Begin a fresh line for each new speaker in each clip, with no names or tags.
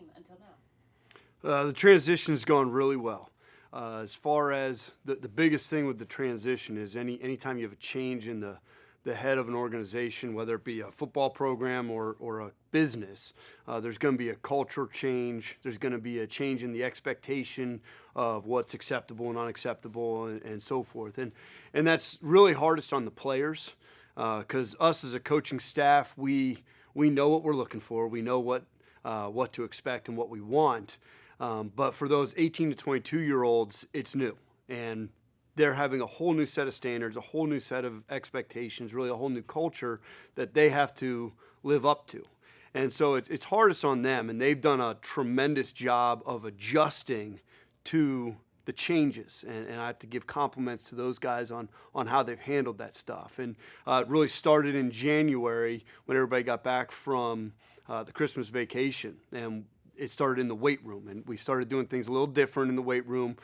team until now?
The transition has gone really well. As far as the biggest thing with the transition is anytime you have a change in the head of an organization, whether it be a football program or a business, there's going to be a culture change. There's going to be a change in the expectation of what's acceptable and unacceptable and so forth. And that's really hardest on the players because us as a coaching staff, we know what we're looking for. We know what to expect and what we want. But for those 18 to 22-year-olds, it's new. And they're having a whole new set of standards, a whole new set of expectations, really a whole new culture that they have to live up to. And so it's hardest on them, and they've done a tremendous job of adjusting to the changes. And I have to give compliments to those guys on how they've handled that stuff. And it really started in January when everybody got back from the Christmas vacation. And it started in the weight room, and we started doing things a little different in the weight room,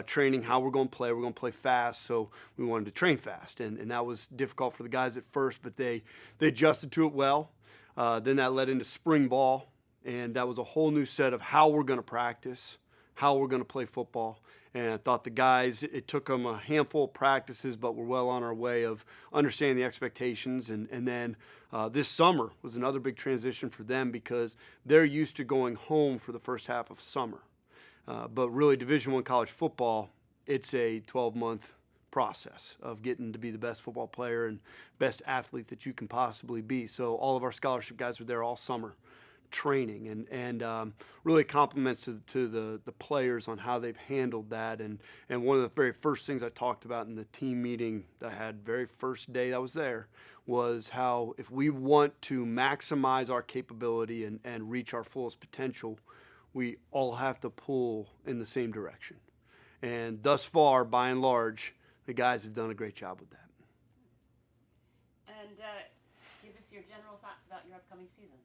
training how we're going to play. We're going to play fast, so we wanted to train fast, and that was difficult for the guys at first, but they adjusted to it well. Then that led into spring ball, and that was a whole new set of how we're going to practice, how we're going to play football. And I thought the guys, it took them a handful of practices, but we're well on our way of understanding the expectations. And then this summer was another big transition for them because they're used to going home for the first half of summer. But really, Division I college football, it's a 12-month process of getting to be the best football player and best athlete that you can possibly be. So all of our scholarship guys were there all summer training, and really compliments to the players on how they've handled that. And one of the very first things I talked about in the team meeting that I had very first day I was there was how if we want to maximize our capability and reach our fullest potential, we all have to pull in the same direction. And thus far, by and large, the guys have done a great job with that.
And give us your general thoughts about your upcoming season.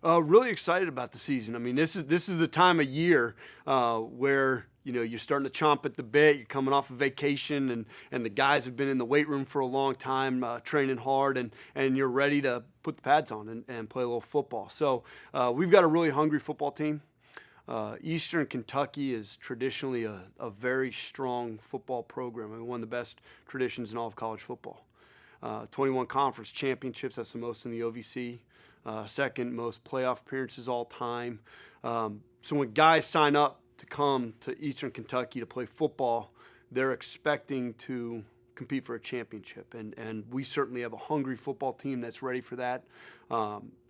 Really excited about the season. I mean, this is the time of year where you're starting to chomp at the bit. You're coming off of vacation, and the guys have been in the weight room for a long time, training hard, and you're ready to put the pads on and play a little football. So we've got a really hungry football team. Eastern Kentucky is traditionally a very strong football program. I mean, one of the best traditions in all of college football. 21 conference championships, that's the most in the OVC. Second most playoff appearances all time. So when guys sign up to come to Eastern Kentucky to play football, they're expecting to compete for a championship. And we certainly have a hungry football team that's ready for that.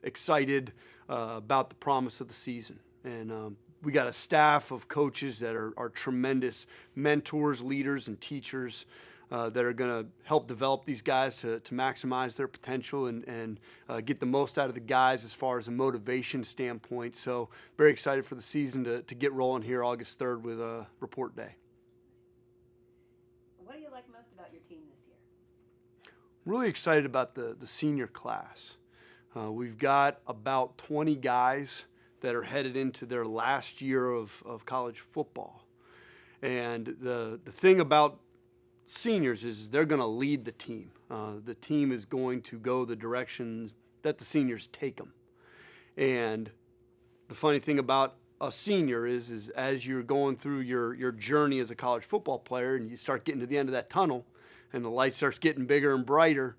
Excited about the promise of the season. And we got a staff of coaches that are tremendous mentors, leaders, and teachers that are going to help develop these guys to maximize their potential and get the most out of the guys as far as a motivation standpoint. So very excited for the season to get rolling here August 3rd with a report day.
What do you like most about your team this year?
Really excited about the senior class. We've got about 20 guys that are headed into their last year of college football. And the thing about seniors is they're going to lead the team. The team is going to go the direction that the seniors take them. And the funny thing about a senior is as you're going through your journey as a college football player and you start getting to the end of that tunnel and the light starts getting bigger and brighter,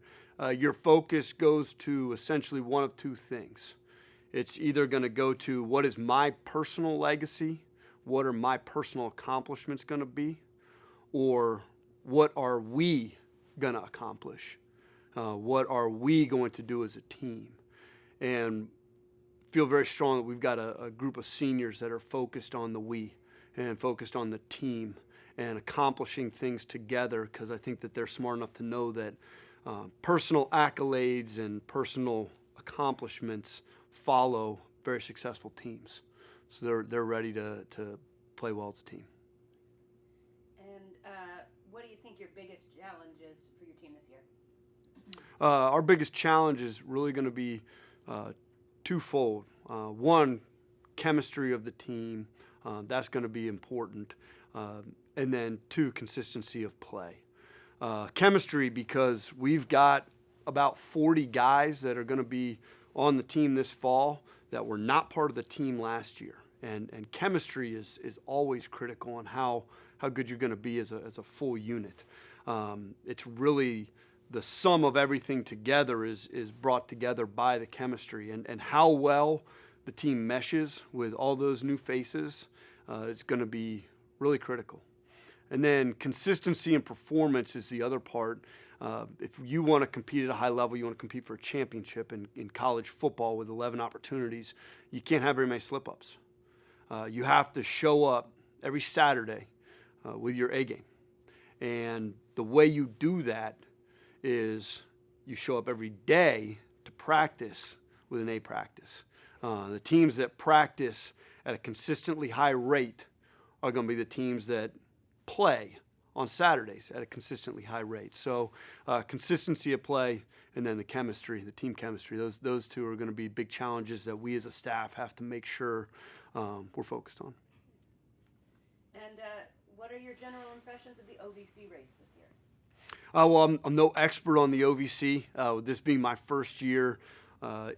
your focus goes to essentially one of two things. It's either going to go to what is my personal legacy, what are my personal accomplishments going to be, or what are we going to accomplish? What are we going to do as a team? And feel very strong that we've got a group of seniors that are focused on the we and focused on the team and accomplishing things together, because I think that they're smart enough to know that personal accolades and personal accomplishments follow very successful teams. So they're ready to play well as a team.
What do you think your biggest challenge is for your team this year?
Our biggest challenge is really going to be twofold. One, chemistry of the team. That's going to be important. And then two, consistency of play. Chemistry, because we've got about 40 guys that are going to be on the team this fall that were not part of the team last year. And chemistry is always critical on how good you're going to be as a full unit. It's really the sum of everything together is brought together by the chemistry, and how well the team meshes with all those new faces is going to be really critical. And then consistency and performance is the other part. If you want to compete at a high level, you want to compete for a championship in college football with 11 opportunities, you can't have very many slip-ups. You have to show up every Saturday with your A game. And the way you do that is you show up every day to practice with an A practice. The teams that practice at a consistently high rate are going to be the teams that play on Saturdays at a consistently high rate. So consistency of play, and then the chemistry, the team chemistry, those two are going to be big challenges that we as a staff have to make sure we're focused on.
And what are your general impressions of the OVC race this year?
Well, I'm no expert on the OVC. This being my first year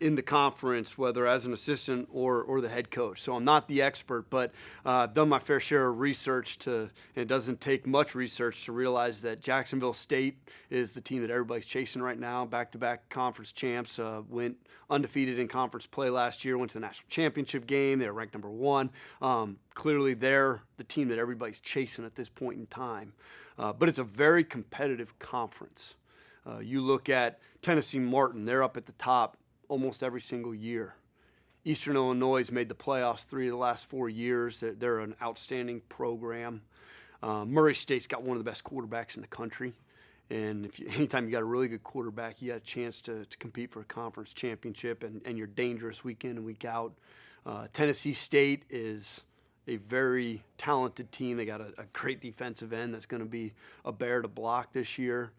in the conference, whether as an assistant or the head coach. So I'm not the expert, but I've done my fair share of research and it doesn't take much research to realize that Jacksonville State is the team that everybody's chasing right now. Back-to-back conference champs, went undefeated in conference play last year, went to the national championship game. They were ranked number 1. Clearly they're the team that everybody's chasing at this point in time. But it's a very competitive conference. You look at Tennessee Martin, they're up at the top almost every single year. Eastern Illinois has made the playoffs 3 of the last 4 years. They're an outstanding program. Murray State's got one of the best quarterbacks in the country. And anytime you got a really good quarterback, you got a chance to compete for a conference championship, and you're dangerous week in and week out. Tennessee State is a very talented team. They got a great defensive end that's going to be a bear to block this year.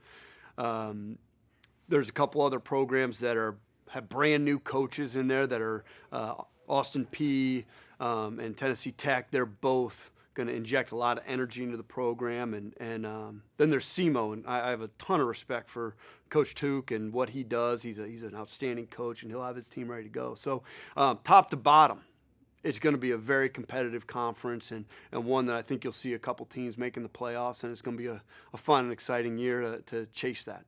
There's a couple other programs that have brand new coaches in there that are Austin Peay and Tennessee Tech. They're both going to inject a lot of energy into the program. And then there's SEMO, and I have a ton of respect for Coach Tuke and what he does. He's an outstanding coach, and he'll have his team ready to go. So top to bottom, it's going to be a very competitive conference, and one that I think you'll see a couple teams making the playoffs, and it's going to be a fun and exciting year to chase that.